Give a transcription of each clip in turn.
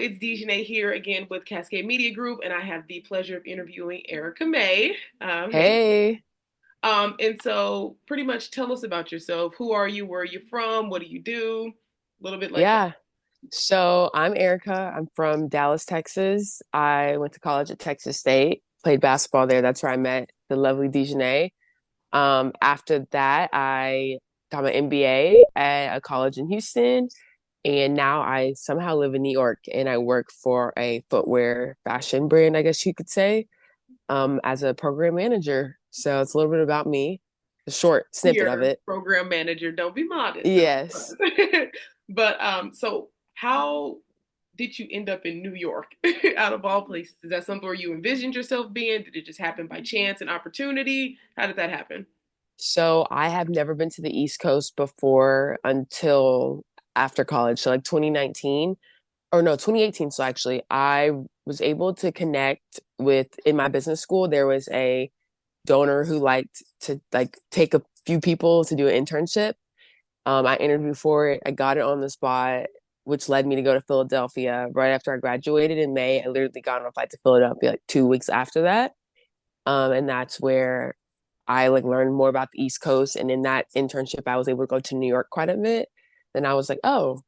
it's Dejanay here again with Cascade Media Group, and I have the pleasure of interviewing Ericka May. Hey. Hey, And so pretty much tell us about yourself. Who are you? Where are you from? What do you do? A little bit like that. yeah. So I'm Erica. I'm from Dallas, Texas. I went to college at Texas State, played basketball there. That's where I met the lovely Dejanay. After that, I got my MBA at a college in Houston, and now I somehow live in New York and I work for a footwear fashion brand, I guess you could say, as a program manager. So it's a little bit about me, a short snippet of Here, it. program manager. Don't be modest. Don't Yes. be modest. So how did you end up in New York out of all places? Is that something where you envisioned yourself being? Did it just happen by chance and opportunity? How did that happen? So I have never been to the East Coast before until after college. So like 2019 or no, 2018. So actually I was able to connect with in my business school, there was a donor who liked to like take a few people to do an internship. I interviewed for it. I got it on the spot, which led me to go to Philadelphia right after I graduated in May. I literally got on a flight to Philadelphia like 2 weeks after that. And that's where I like learned more about the East Coast. And in that internship, I was able to go to New York quite a bit. Then I was like, oh,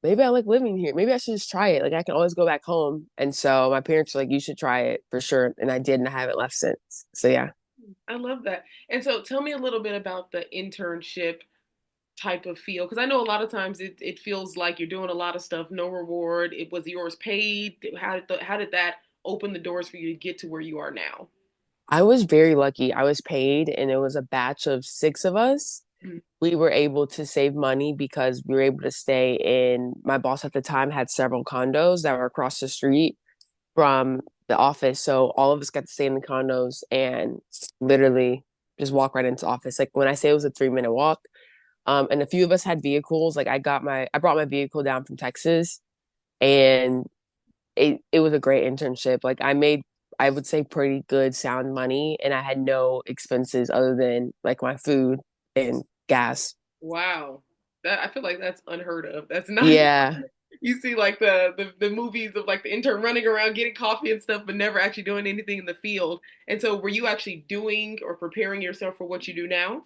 maybe I like living here. Maybe I should just try it. Like I can always go back home. And so my parents were like, you should try it for sure. And I did, and I haven't left since. So yeah. I love that. And so tell me a little bit about the internship type of feel because I know a lot of times it feels like you're doing a lot of stuff, no reward. It was yours paid. How did that open the doors for you to get to where you are now? I was very lucky. I was paid, and it was a batch of six of us. Mm. We were able to save money because we were able to stay in. My boss at the time had several condos that were across the street from the office. So all of us got to stay in the condos and literally just walk right into office. Like when I say it was a 3 minute walk, and a few of us had vehicles. Like I brought my vehicle down from Texas, and it was a great internship. Like I made, I would say, pretty good sound money, and I had no expenses other than like my food and gas. Wow. That I feel like that's unheard of. That's not Yeah. you see like the movies of like the intern running around getting coffee and stuff but never actually doing anything in the field. And so were you actually doing or preparing yourself for what you do now?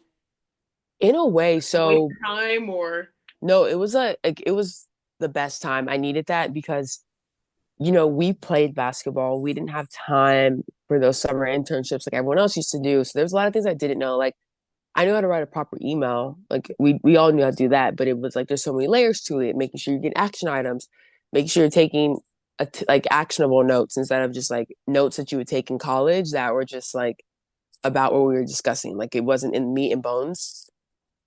In a way, A waste so of time or no, it was it was the best time. I needed that because we played basketball. We didn't have time for those summer internships like everyone else used to do. So there's a lot of things I didn't know. Like I knew how to write a proper email. Like we all knew how to do that, but it was like there's so many layers to it. Making sure you get action items, making sure you're taking like actionable notes instead of just like notes that you would take in college that were just like about what we were discussing. Like it wasn't in meat and bones.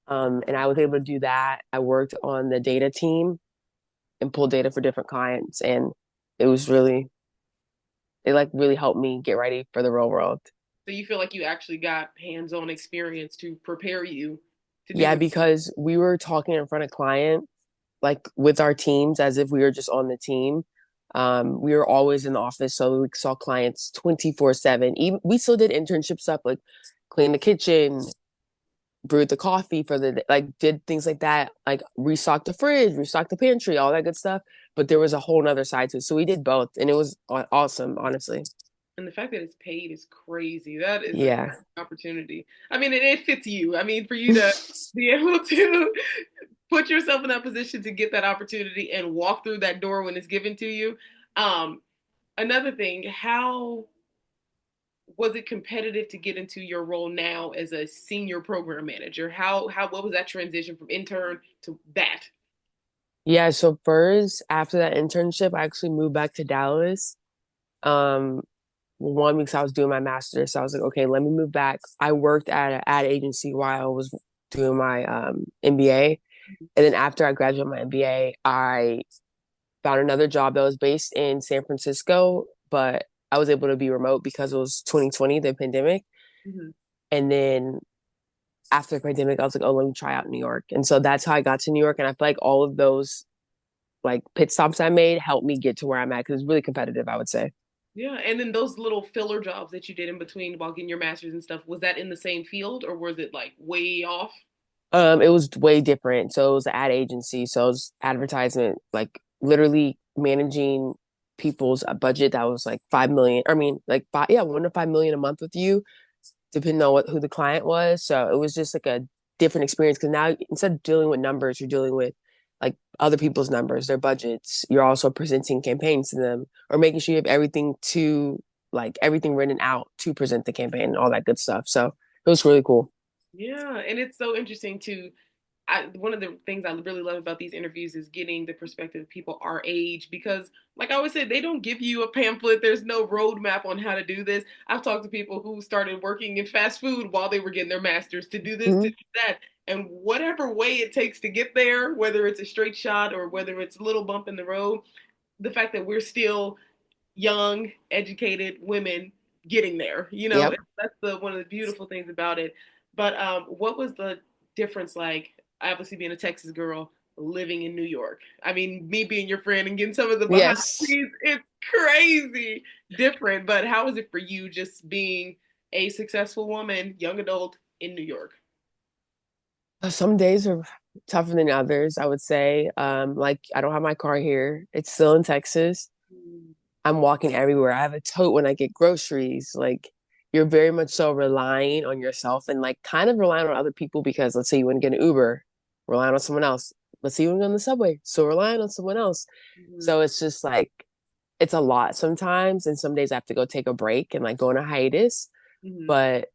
And I was able to do that. I worked on the data team and pulled data for different clients, and it was really it like really helped me get ready for the real world. so you feel like you actually got hands-on experience to prepare you to do Yeah, what because we were talking in front of clients like with our teams as if we were just on the team. We were always in the office, so we saw clients 24/7. Even we still did internship stuff like clean the kitchen, brewed the coffee for the like did things like that, like restocked the fridge, restocked the pantry, all that good stuff. But there was a whole nother side to it. So we did both, and it was awesome, honestly. and the fact that it's paid is crazy. That is a Yeah. opportunity. I mean, it fits you. I mean, for you to be able to put yourself in that position to get that opportunity and walk through that door when it's given to you. Um, Another thing, how was it competitive to get into your role now as a senior program manager? How what was that transition from intern to that? Yeah, so first after that internship, I actually moved back to Dallas. Um, one because I was doing my master's, so I was like, okay, let me move back. I worked at an ad agency while I was doing my MBA, and then after I graduated my MBA, I found another job that was based in San Francisco, but I was able to be remote because it was 2020, the pandemic. Mm-hmm. And then after the pandemic, I was like, oh, let me try out New York. And so that's how I got to New York. And I feel like all of those like pit stops I made helped me get to where I'm at because it's really competitive, I would say. Yeah, and then those little filler jobs that you did in between while getting your master's and stuff, was that in the same field or was it like way off? It was way different. So it was an ad agency. So it was advertisement, like literally managing people's budget that was like 5 million. I mean, like five, yeah, 1 to 5 million a month with you, depending on who the client was. So it was just like a different experience because now instead of dealing with numbers, you're dealing with like other people's numbers, their budgets. You're also presenting campaigns to them or making sure you have everything to like everything written out to present the campaign and all that good stuff. So it was really cool. Yeah, and it's so interesting too. One of the things I really love about these interviews is getting the perspective of people our age because, like I always say, they don't give you a pamphlet. There's no roadmap on how to do this. I've talked to people who started working in fast food while they were getting their masters to do this, to Mm-hmm. do that. And whatever way it takes to get there, whether it's a straight shot or whether it's a little bump in the road, the fact that we're still young, educated women getting there. Yep. That's the one of the beautiful things about it. But what was the difference like? Obviously, being a Texas girl living in New York. I mean, me being your friend and getting some of the behind the Yes. scenes, it's crazy different. But how is it for you just being a successful woman, young adult in New York? Some days are tougher than others, I would say. Like I don't have my car here. It's still in Texas. I'm walking everywhere. I have a tote when I get groceries. Like you're very much so relying on yourself and like kind of relying on other people because let's say you want to get an Uber, relying on someone else. Let's say you want to go on the subway, so relying on someone else. Mm-hmm. So it's just like it's a lot sometimes, and some days I have to go take a break and like go on a hiatus. Mm-hmm. But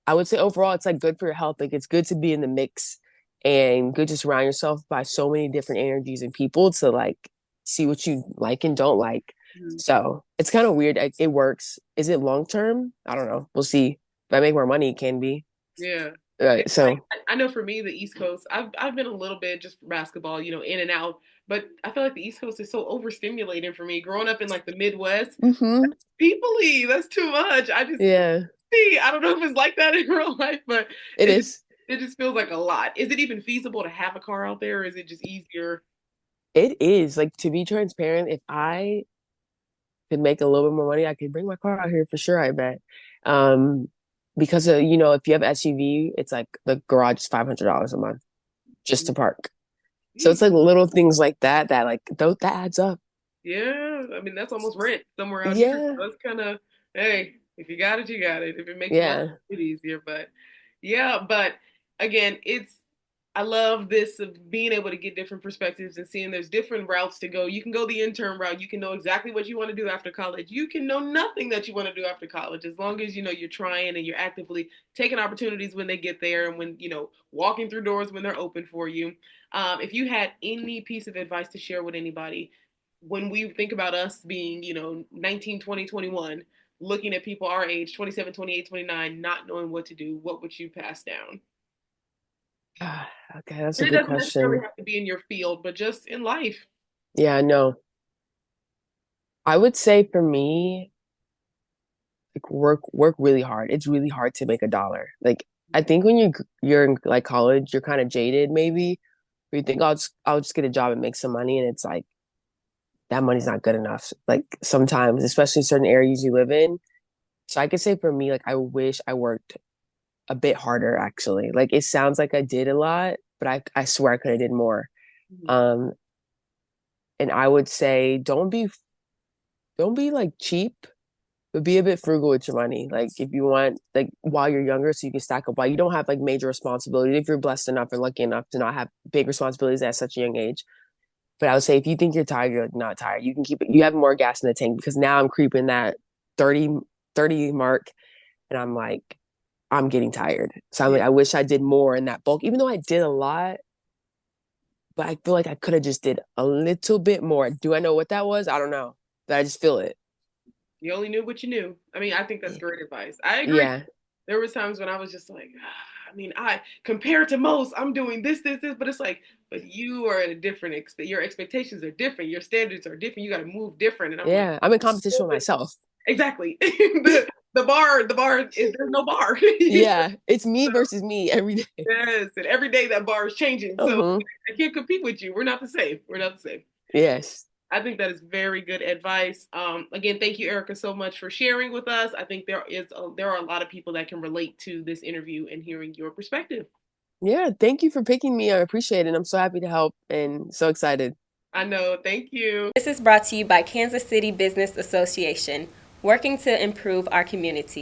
I would say overall, it's like good for your health. Like it's good to be in the mix and good to surround yourself by so many different energies and people to like see what you like and don't like. Mm-hmm. So it's kind of weird. It works. Is it long term? I don't know. We'll see. If I make more money, it can be. Yeah. Right. It's like So, I know for me, the East Coast, I've been a little bit just for basketball, in and out. But I feel like the East Coast is so overstimulating for me. Growing up in like the Midwest, hmm, peoply, that's too much. I just yeah, see. I don't know if it's like that in real life, but it it just is. it just feels like a lot. Is it even feasible to have a car out there, or is it just easier? It is. Like to be transparent, if I could make a little bit more money, I could bring my car out here for sure, I bet. Um, because if you have SUV, it's like the garage is $500 a month just to park. So it's Jeez. like little things like that that like that adds up. Yeah, I mean that's almost rent somewhere out here. Yeah. So it's kind of, hey, if you got it, you got it. If it makes life Yeah. a bit easier, but yeah, but again, I love this of being able to get different perspectives and seeing there's different routes to go. You can go the intern route. You can know exactly what you want to do after college. You can know nothing that you want to do after college as long as you know you're trying and you're actively taking opportunities when they get there and when walking through doors when they're open for you. If you had any piece of advice to share with anybody when we think about us being, 19, 20, 21, looking at people our age, 27, 28, 29, not knowing what to do, what would you pass down? Okay, that's a And it good doesn't necessarily question. have to be in your field, but just in life. Yeah, no. I would say for me, like work really hard. It's really hard to make a dollar. Like I think when you're in like college, you're kind of jaded maybe. Where you think I'll just get a job and make some money, and it's like that money's not good enough. Like sometimes, especially in certain areas you live in. So I could say for me, like I wish I worked a bit harder actually. Like it sounds like I did a lot, but I swear I could have did more. Mm-hmm. Um, and I would say don't be like cheap, but be a bit frugal with your money. Like if you want, like while you're younger, so you can stack up while you don't have like major responsibilities. If you're blessed enough and lucky enough to not have big responsibilities at such a young age. But I would say if you think you're tired, you're like not tired. You can keep it. You have more gas in the tank because now I'm creeping that 30, 30 mark, and I'm like, I'm getting tired. So I'm Yeah. like, I wish I did more in that bulk, even though I did a lot. But I feel like I could have just did a little bit more. Do I know what that was? I don't know. But I just feel it. You only knew what you knew. I mean, I think that's great advice. I agree. Yeah. There was times when I was just like, I mean, I compared to most, I'm doing this, but it's like, but you are at a different, your expectations are different, your standards are different, you got to move different. And I'm like, Yeah. I'm in competition with myself. exactly. The bar is there's no bar. Yeah. It's me So, versus me every day. yes, and every day that bar is changing. So Uh-huh. I can't compete with you. We're not the same. We're not the same. Yes. I think that is very good advice. Again, thank you, Ericka, so much for sharing with us. I think there are a lot of people that can relate to this interview and hearing your perspective. Yeah. Thank you for picking me. I appreciate it. I'm so happy to help and so excited. I know. Thank you. This is brought to you by Kansas City Business Association, working to improve our community.